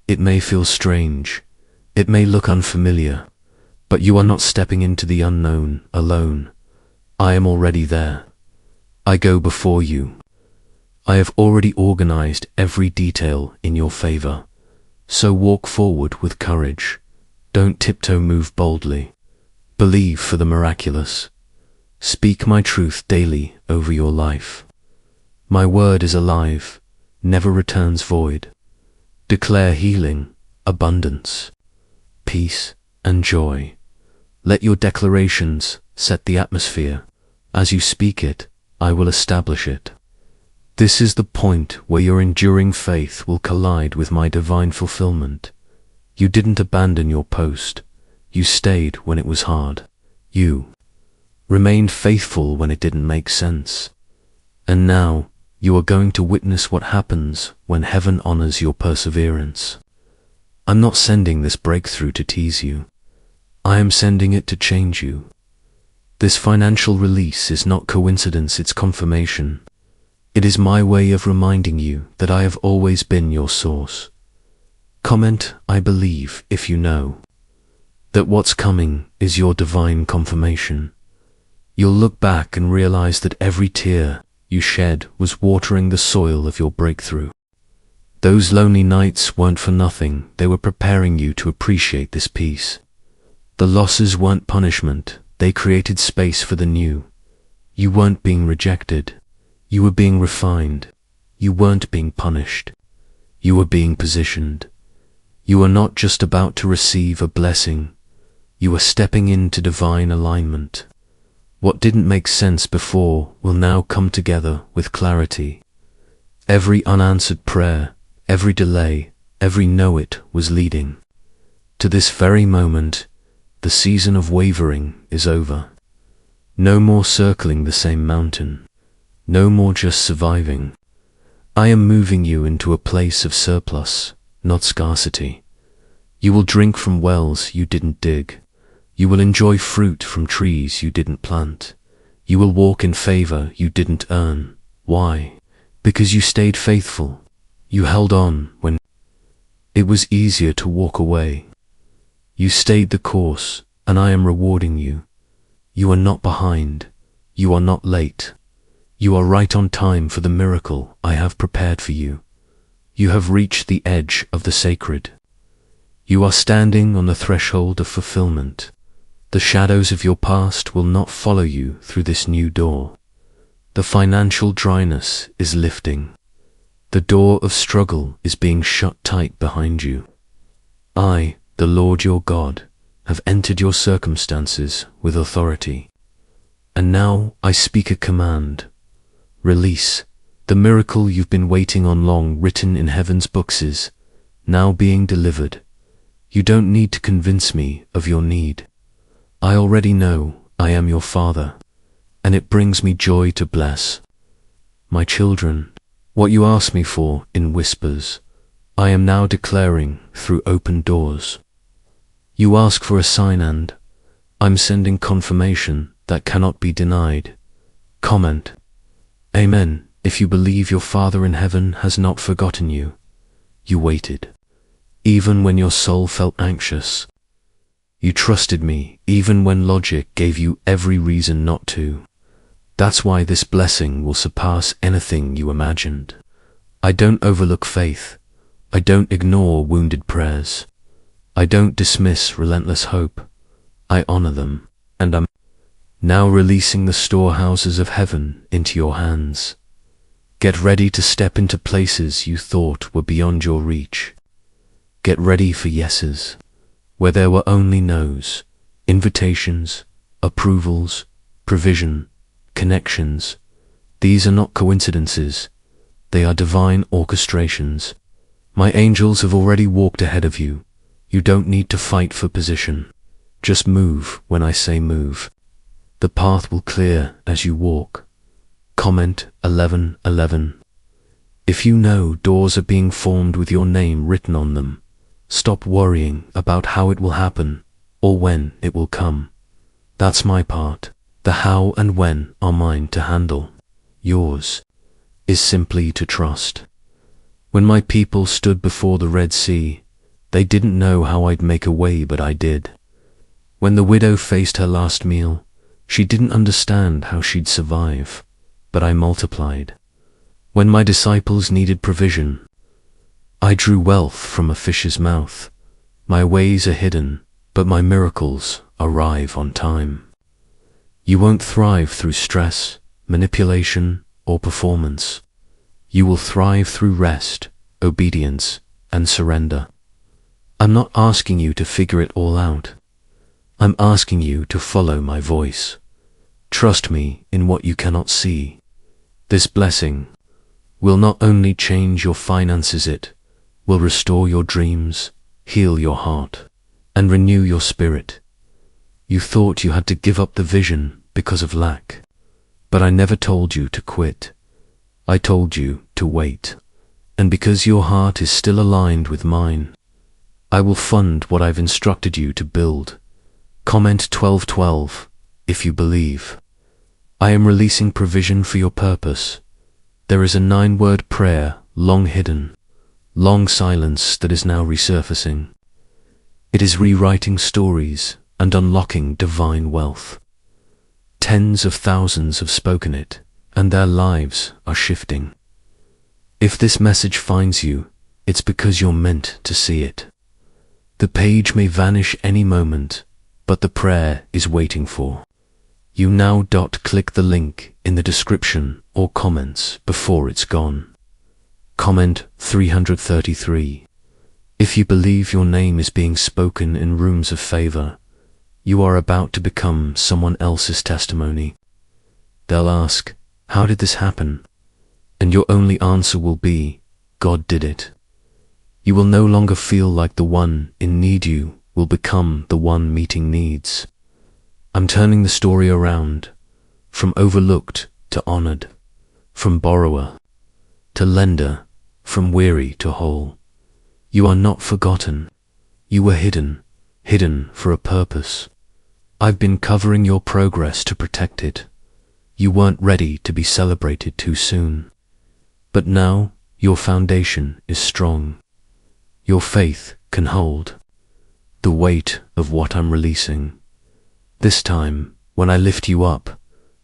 S1: It may feel strange, it may look unfamiliar, but you are not stepping into the unknown alone. I am already there. I go before you. I have already organized every detail in your favor. So walk forward with courage. Don't tiptoe, move boldly. Believe for the miraculous. Speak my truth daily over your life. My word is alive, never returns void. Declare healing, abundance, peace, and joy. Let your declarations set the atmosphere. As you speak it, I will establish it. This is the point where your enduring faith will collide with my divine fulfillment. You didn't abandon your post. You stayed when it was hard. You remained faithful when it didn't make sense. And now, you are going to witness what happens when heaven honors your perseverance. I'm not sending this breakthrough to tease you. I am sending it to change you. This financial release is not coincidence, it's confirmation. It is my way of reminding you that I have always been your source. Comment, I believe, if you know that what's coming is your divine confirmation. You'll look back and realize that every tear you shed was watering the soil of your breakthrough. Those lonely nights weren't for nothing, they were preparing you to appreciate this peace. The losses weren't punishment, they created space for the new. You weren't being rejected, you were being refined. You weren't being punished, you were being positioned. You are not just about to receive a blessing, you are stepping into divine alignment. What didn't make sense before will now come together with clarity. Every unanswered prayer, every delay, every know it was leading. To this very moment, the season of wavering is over. No more circling the same mountain. No more just surviving. I am moving you into a place of surplus, not scarcity. You will drink from wells you didn't dig. You will enjoy fruit from trees you didn't plant. You will walk in favor you didn't earn. Why? Because you stayed faithful. You held on when it was easier to walk away. You stayed the course, and I am rewarding you. You are not behind. You are not late. You are right on time for the miracle I have prepared for you. You have reached the edge of the sacred. You are standing on the threshold of fulfillment. The shadows of your past will not follow you through this new door. The financial dryness is lifting. The door of struggle is being shut tight behind you. I, the Lord your God, have entered your circumstances with authority. And now I speak a command. Release. The miracle you've been waiting on long, written in heaven's books, is now being delivered. You don't need to convince me of your need. I already know I am your Father, and it brings me joy to bless. My children, what you ask me for in whispers, I am now declaring through open doors. You ask for a sign and I'm sending confirmation that cannot be denied. Comment. Amen. If you believe your Father in heaven has not forgotten you, you waited, even when your soul felt anxious. You trusted me, even when logic gave you every reason not to. That's why this blessing will surpass anything you imagined. I don't overlook faith. I don't ignore wounded prayers. I don't dismiss relentless hope. I honor them, and I'm now releasing the storehouses of heaven into your hands. Get ready to step into places you thought were beyond your reach. Get ready for yeses, where there were only no's, invitations, approvals, provision, connections. These are not coincidences. They are divine orchestrations. My angels have already walked ahead of you. You don't need to fight for position. Just move when I say move. The path will clear as you walk. Comment 11:11. If you know doors are being formed with your name written on them, stop worrying about how it will happen or when it will come. That's my part. The how and when are mine to handle. Yours is simply to trust. When my people stood before the Red Sea, they didn't know how I'd make a way, but I did. When the widow faced her last meal, she didn't understand how she'd survive, but I multiplied. When my disciples needed provision, I drew wealth from a fish's mouth. My ways are hidden, but my miracles arrive on time. You won't thrive through stress, manipulation, or performance. You will thrive through rest, obedience, and surrender. I'm not asking you to figure it all out. I'm asking you to follow my voice. Trust me in what you cannot see. This blessing will not only change your finances, it will restore your dreams, heal your heart, and renew your spirit. You thought you had to give up the vision because of lack, but I never told you to quit. I told you to wait. And because your heart is still aligned with mine, I will fund what I've instructed you to build. Comment 12:12 if you believe. I am releasing provision for your purpose. There is a 9-word prayer, long hidden, long silence, that is now resurfacing. It is rewriting stories and unlocking divine wealth. Tens of thousands have spoken it, and their lives are shifting. If this message finds you, it's because you're meant to see it. The page may vanish any moment, but the prayer is waiting for you now. Click the link in the description or comments before it's gone. Comment 333. If you believe your name is being spoken in rooms of favor, you are about to become someone else's testimony. They'll ask, how did this happen? And your only answer will be, God did it. You will no longer feel like the one in need. You will become the one meeting needs. I'm turning the story around, from overlooked to honored, from borrower to lender, from weary to whole. You are not forgotten. You were hidden for a purpose. I've been covering your progress to protect it. You weren't ready to be celebrated too soon. But now your foundation is strong. Your faith can hold the weight of what I'm releasing. This time, when I lift you up,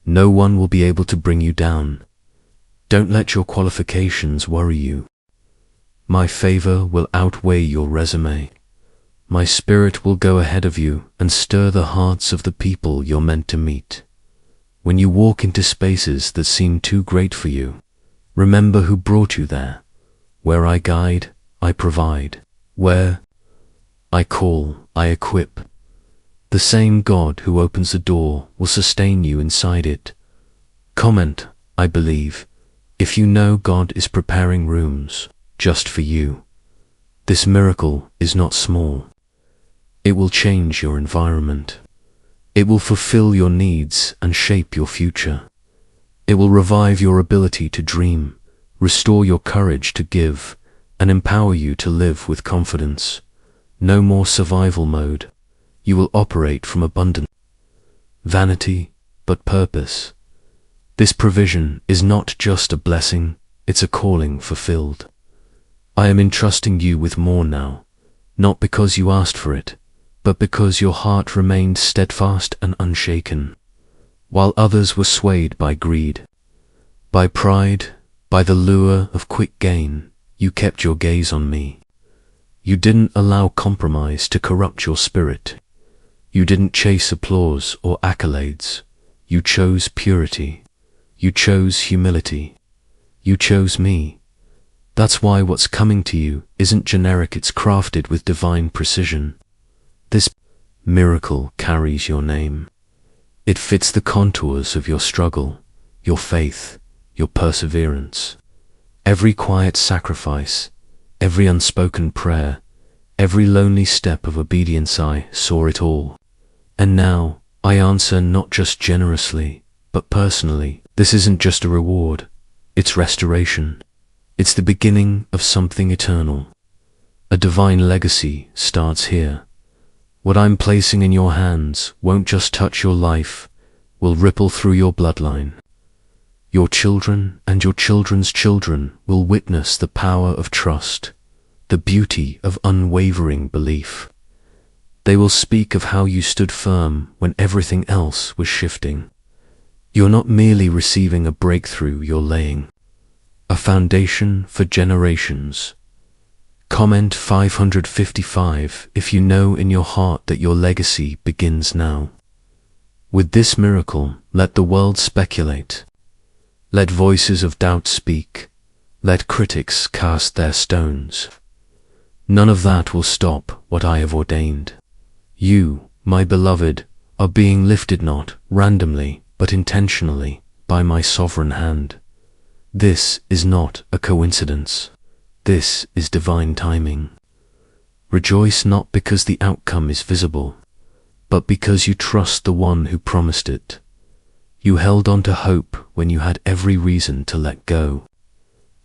S1: no one will be able to bring you down. Don't let your qualifications worry you. My favor will outweigh your resume. My spirit will go ahead of you and stir the hearts of the people you're meant to meet. When you walk into spaces that seem too great for you, remember who brought you there. Where I guide, I provide. Where I call, I equip. The same God who opens the door will sustain you inside it. Comment, I believe, if you know God is preparing rooms just for you. This miracle is not small. It will change your environment. It will fulfill your needs and shape your future. It will revive your ability to dream, restore your courage to give, and empower you to live with confidence. No more survival mode. You will operate from abundant vanity, but purpose. This provision is not just a blessing, it's a calling fulfilled. I am entrusting you with more now, not because you asked for it, but because your heart remained steadfast and unshaken. While others were swayed by greed, by pride, by the lure of quick gain, you kept your gaze on me. You didn't allow compromise to corrupt your spirit. You didn't chase applause or accolades. You chose purity. You chose humility. You chose me. That's why what's coming to you isn't generic, it's crafted with divine precision. This miracle carries your name. It fits the contours of your struggle, your faith, your perseverance. Every quiet sacrifice, every unspoken prayer, every lonely step of obedience, I saw it all. And now, I answer not just generously, but personally. This isn't just a reward, it's restoration. It's the beginning of something eternal. A divine legacy starts here. What I'm placing in your hands won't just touch your life, will ripple through your bloodline. Your children and your children's children will witness the power of trust, the beauty of unwavering belief. They will speak of how you stood firm when everything else was shifting. You're not merely receiving a breakthrough, you're laying a foundation for generations. Comment 555 if you know in your heart that your legacy begins now. With this miracle, let the world speculate. Let voices of doubt speak. Let critics cast their stones. None of that will stop what I have ordained. You, my beloved, are being lifted not randomly, but intentionally by my sovereign hand. This is not a coincidence. This is divine timing. Rejoice not because the outcome is visible, but because you trust the one who promised it. You held on to hope when you had every reason to let go.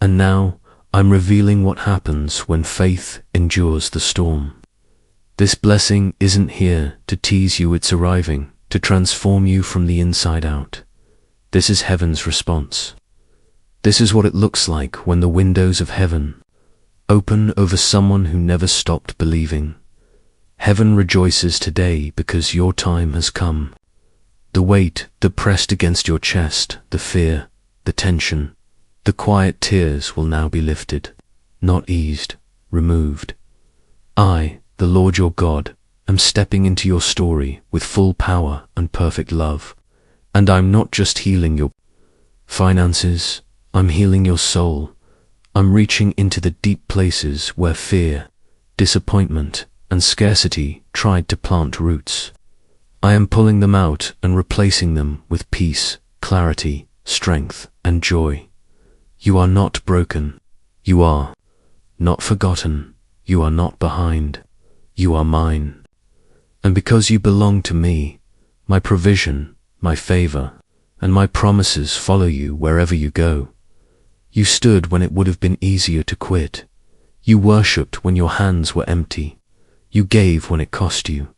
S1: And now I'm revealing what happens when faith endures the storm. This blessing isn't here to tease you, it's arriving to transform you from the inside out. This is heaven's response. This is what it looks like when the windows of heaven open over someone who never stopped believing. Heaven rejoices today because your time has come. The weight that pressed against your chest, the fear, the tension, the quiet tears will now be lifted, not eased, removed. I, the Lord your God, am stepping into your story with full power and perfect love. And I'm not just healing your finances, I'm healing your soul. I'm reaching into the deep places where fear, disappointment, and scarcity tried to plant roots. I am pulling them out and replacing them with peace, clarity, strength, and joy. You are not broken. You are not forgotten. You are not behind. You are mine. And because you belong to me, my provision, my favor, and my promises follow you wherever you go. You stood when it would have been easier to quit. You worshipped when your hands were empty. You gave when it cost you.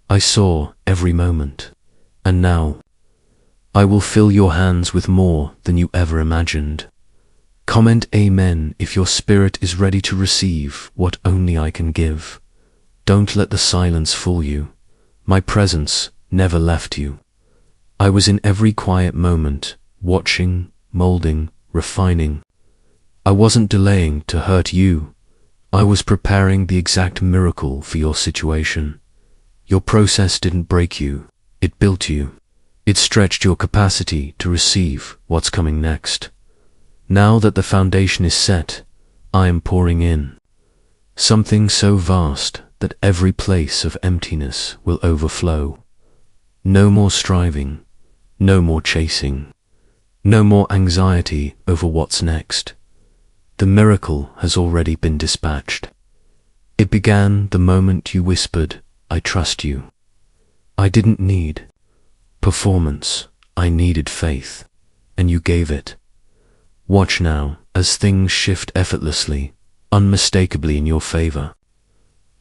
S1: I saw every moment. And now, I will fill your hands with more than you ever imagined. Comment Amen if your spirit is ready to receive what only I can give. Don't let the silence fool you. My presence never left you. I was in every quiet moment, watching, molding, refining. I wasn't delaying to hurt you. I was preparing the exact miracle for your situation. Your process didn't break you, it built you. It stretched your capacity to receive what's coming next. Now that the foundation is set, I am pouring in something so vast that every place of emptiness will overflow. No more striving, no more chasing, no more anxiety over what's next. The miracle has already been dispatched. It began the moment you whispered, I trust you. I didn't need performance, I needed faith, and you gave it. Watch now as things shift effortlessly, unmistakably in your favor.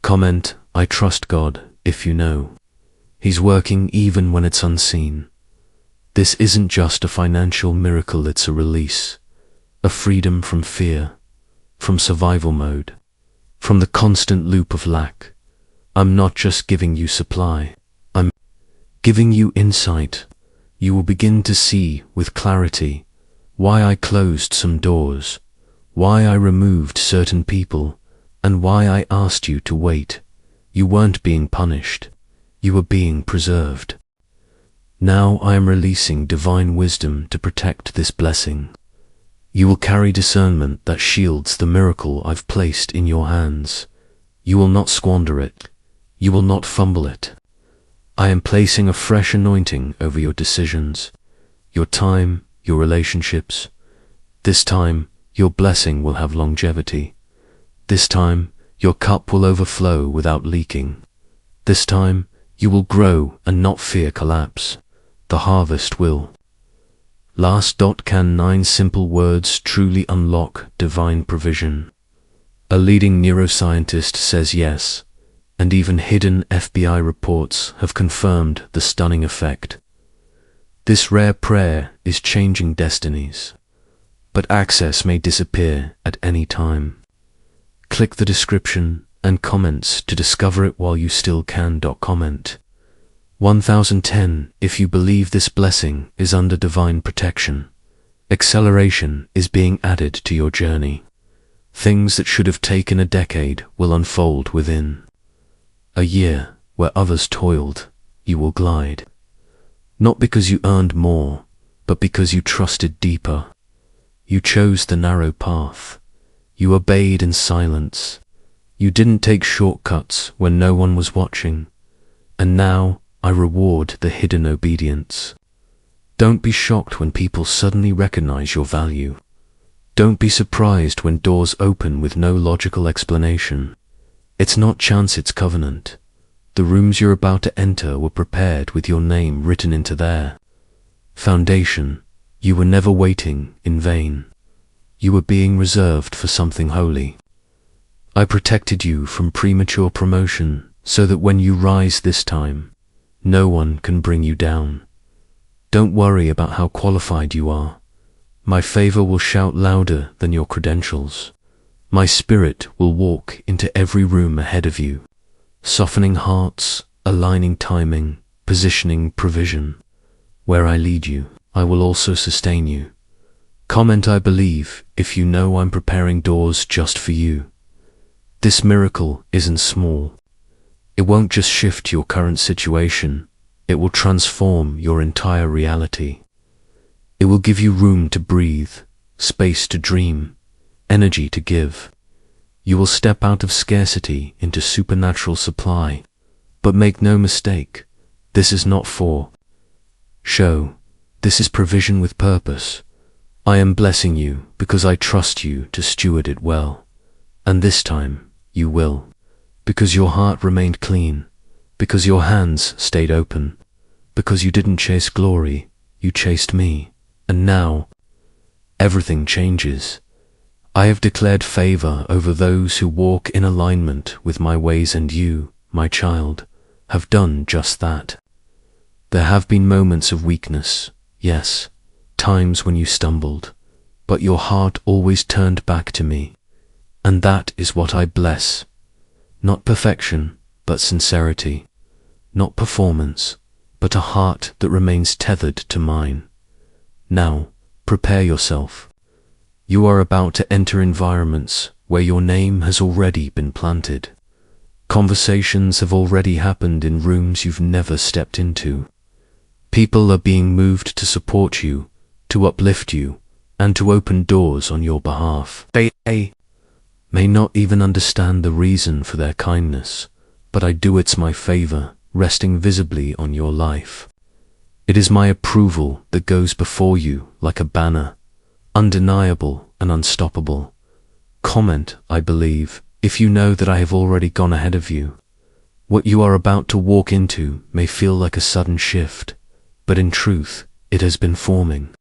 S1: Comment, I trust God, if you know. He's working even when it's unseen. This isn't just a financial miracle, it's a release, a freedom from fear, from survival mode, from the constant loop of lack. I'm not just giving you supply, I'm giving you insight. You will begin to see with clarity why I closed some doors, why I removed certain people, and why I asked you to wait. You weren't being punished, you were being preserved. Now I am releasing divine wisdom to protect this blessing. You will carry discernment that shields the miracle I've placed in your hands. You will not squander it. You will not fumble it. I am placing a fresh anointing over your decisions, your time, your relationships. This time, your blessing will have longevity. This time, your cup will overflow without leaking. This time, you will grow and not fear collapse. The harvest will. Last. Can 9 simple words truly unlock divine provision? A leading neuroscientist says yes, and even hidden FBI reports have confirmed the stunning effect. This rare prayer is changing destinies, but access may disappear at any time. Click the description and comments to discover it while you still can. Comment 1010 if you believe this blessing is under divine protection. Acceleration is being added to your journey. Things that should have taken a decade will unfold within a year. Where others toiled, you will glide. Not because you earned more, but because you trusted deeper. You chose the narrow path. You obeyed in silence. You didn't take shortcuts when no one was watching. And now I reward the hidden obedience. Don't be shocked when people suddenly recognize your value. Don't be surprised when doors open with no logical explanation. It's not chance, it's covenant. The rooms you're about to enter were prepared with your name written into their foundation. You were never waiting in vain. You were being reserved for something holy. I protected you from premature promotion so that when you rise this time, no one can bring you down. Don't worry about how qualified you are. My favor will shout louder than your credentials. My spirit will walk into every room ahead of you, softening hearts, aligning timing, positioning provision. Where I lead you, I will also sustain you. Comment I believe if you know I'm preparing doors just for you. This miracle isn't small. It won't just shift your current situation, it will transform your entire reality. It will give you room to breathe, space to dream, energy to give. You will step out of scarcity into supernatural supply. But make no mistake, this is not for show. This is provision with purpose. I am blessing you because I trust you to steward it well. And this time, you will. Because your heart remained clean. Because your hands stayed open. Because you didn't chase glory, you chased me. And now, everything changes. I have declared favor over those who walk in alignment with my ways, and you, my child, have done just that. There have been moments of weakness, yes, times when you stumbled, but your heart always turned back to me, and that is what I bless. Not perfection, but sincerity. Not performance, but a heart that remains tethered to mine. Now, prepare yourself. You are about to enter environments where your name has already been planted. Conversations have already happened in rooms you've never stepped into. People are being moved to support you, to uplift you, and to open doors on your behalf. They may not even understand the reason for their kindness, but I do it's my favor resting visibly on your life. It is my approval that goes before you like a banner, undeniable and unstoppable. Comment, I believe, if you know that I have already gone ahead of you. What you are about to walk into may feel like a sudden shift, but in truth, it has been forming,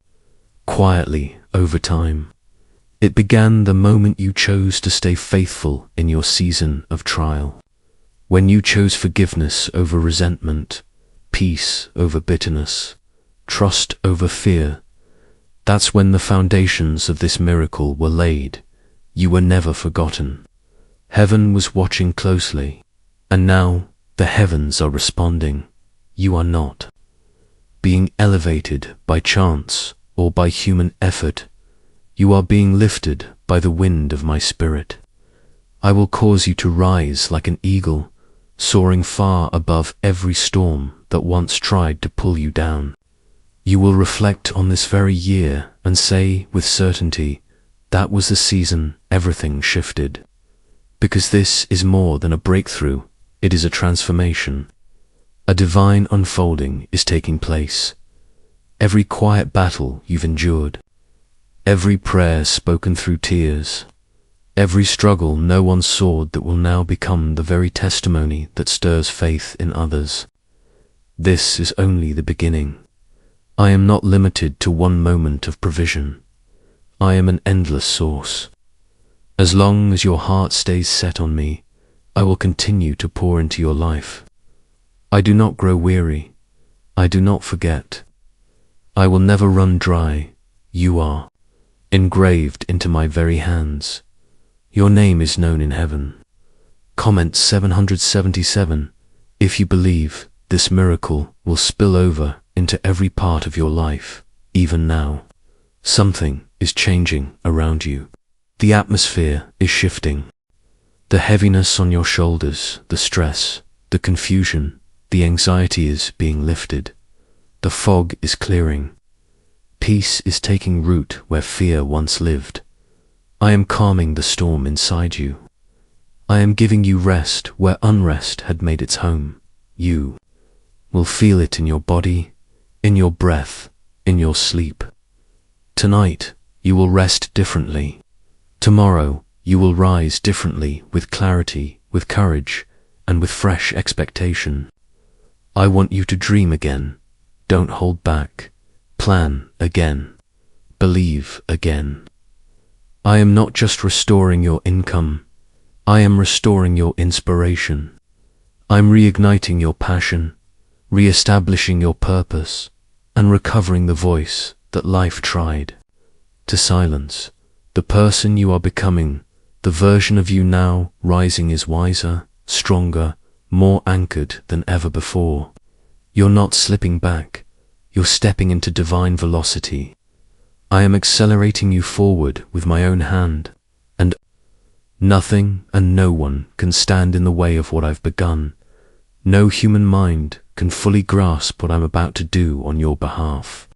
S1: quietly, over time. It began the moment you chose to stay faithful in your season of trial. When you chose forgiveness over resentment, peace over bitterness, trust over fear. That's when the foundations of this miracle were laid. You were never forgotten. Heaven was watching closely, and now the heavens are responding. You are not being elevated by chance or by human effort. You are being lifted by the wind of my spirit. I will cause you to rise like an eagle, soaring far above every storm that once tried to pull you down. You will reflect on this very year and say with certainty, that was the season everything shifted. Because this is more than a breakthrough, it is a transformation. A divine unfolding is taking place. Every quiet battle you've endured, every prayer spoken through tears, every struggle no one saw that will now become the very testimony that stirs faith in others. This is only the beginning. I am not limited to one moment of provision. I am an endless source. As long as your heart stays set on me, I will continue to pour into your life. I do not grow weary. I do not forget. I will never run dry. You are engraved into my very hands. Your name is known in heaven. Comment 777 if you believe this miracle will spill over into every part of your life, even now. Something is changing around you. The atmosphere is shifting. The heaviness on your shoulders, the stress, the confusion, the anxiety is being lifted. The fog is clearing. Peace is taking root where fear once lived. I am calming the storm inside you. I am giving you rest where unrest had made its home. You will feel it in your body, in your breath, in your sleep. Tonight, you will rest differently. Tomorrow, you will rise differently, with clarity, with courage, and with fresh expectation. I want you to dream again. Don't hold back. Plan again. Believe again. I am not just restoring your income. I am restoring your inspiration. I'm reigniting your passion, re-establishing your purpose, and recovering the voice that life tried to silence. The person you are becoming, the version of you now rising, is wiser, stronger, more anchored than ever before. You're not slipping back. You're stepping into divine velocity. I am accelerating you forward with my own hand, and nothing and no one can stand in the way of what I've begun. No human mind can fully grasp what I'm about to do on your behalf.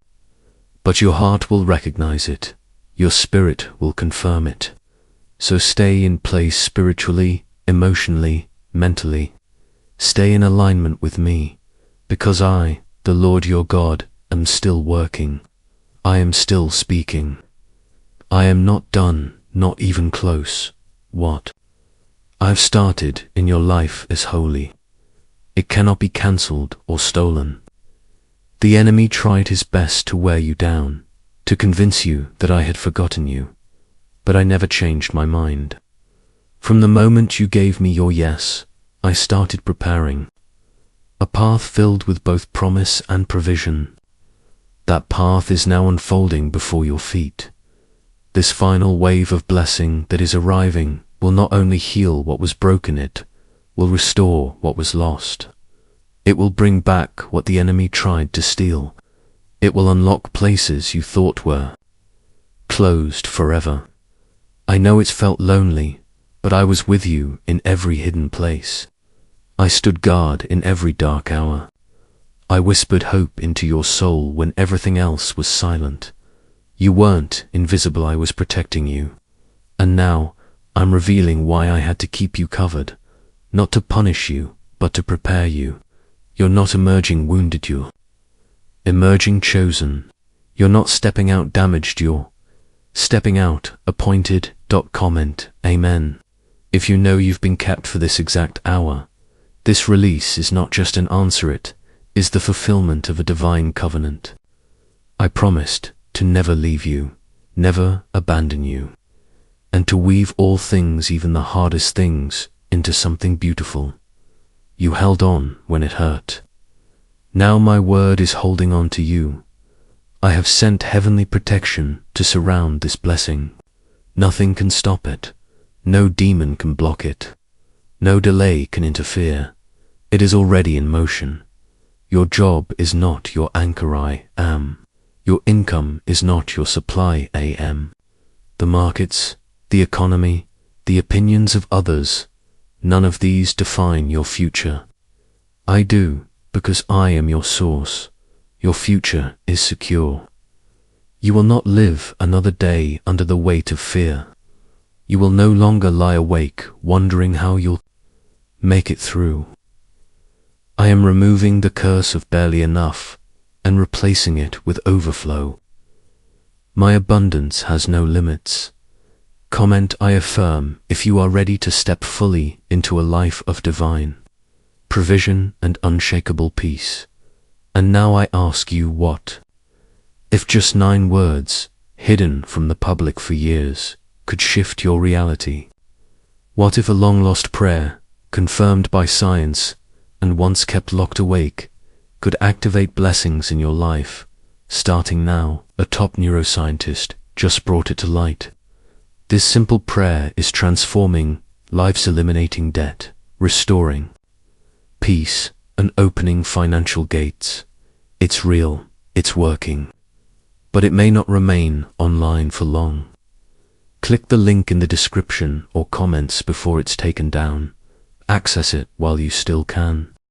S1: But your heart will recognize it. Your spirit will confirm it. So stay in place spiritually, emotionally, mentally. Stay in alignment with me, because I, the Lord your God, am still working. I am still speaking. I am not done, not even close. What I've started in your life is holy. It cannot be cancelled or stolen. The enemy tried his best to wear you down, to convince you that I had forgotten you, but I never changed my mind. From the moment you gave me your yes, I started preparing a path filled with both promise and provision. That path is now unfolding before your feet. This final wave of blessing that is arriving will not only heal what was broken, it will restore what was lost. It will bring back what the enemy tried to steal. It will unlock places you thought were closed forever. I know it's felt lonely, but I was with you in every hidden place. I stood guard in every dark hour. I whispered hope into your soul when everything else was silent. You weren't invisible, I was protecting you. And now, I'm revealing why I had to keep you covered. Not to punish you, but to prepare you. You're not emerging wounded, you're emerging chosen. You're not stepping out damaged, you're stepping out appointed. Comment, Amen. If you know you've been kept for this exact hour, this release is not just an answer, it is the fulfillment of a divine covenant. I promised to never leave you, never abandon you, and to weave all things, even the hardest things, into something beautiful. You held on when it hurt. Now my word is holding on to you. I have sent heavenly protection to surround this blessing. Nothing can stop it. No demon can block it. No delay can interfere. It is already in motion. Your job is not your anchor, I am. Your income is not your supply, AM. The markets, the economy, the opinions of others, none of these define your future. I do, because I am your source. Your future is secure. You will not live another day under the weight of fear. You will no longer lie awake wondering how you'll make it through. I am removing the curse of barely enough and replacing it with overflow. My abundance has no limits. Comment I affirm if you are ready to step fully into a life of divine provision and unshakable peace. And now I ask you what? If just 9 words, hidden from the public for years, could shift your reality? What if a long-lost prayer, confirmed by science, and once kept locked awake, could activate blessings in your life? Starting now, a top neuroscientist just brought it to light. This simple prayer is transforming life's eliminating debt, restoring peace, and opening financial gates. It's real, it's working. But it may not remain online for long. Click the link in the description or comments before it's taken down. Access it while you still can.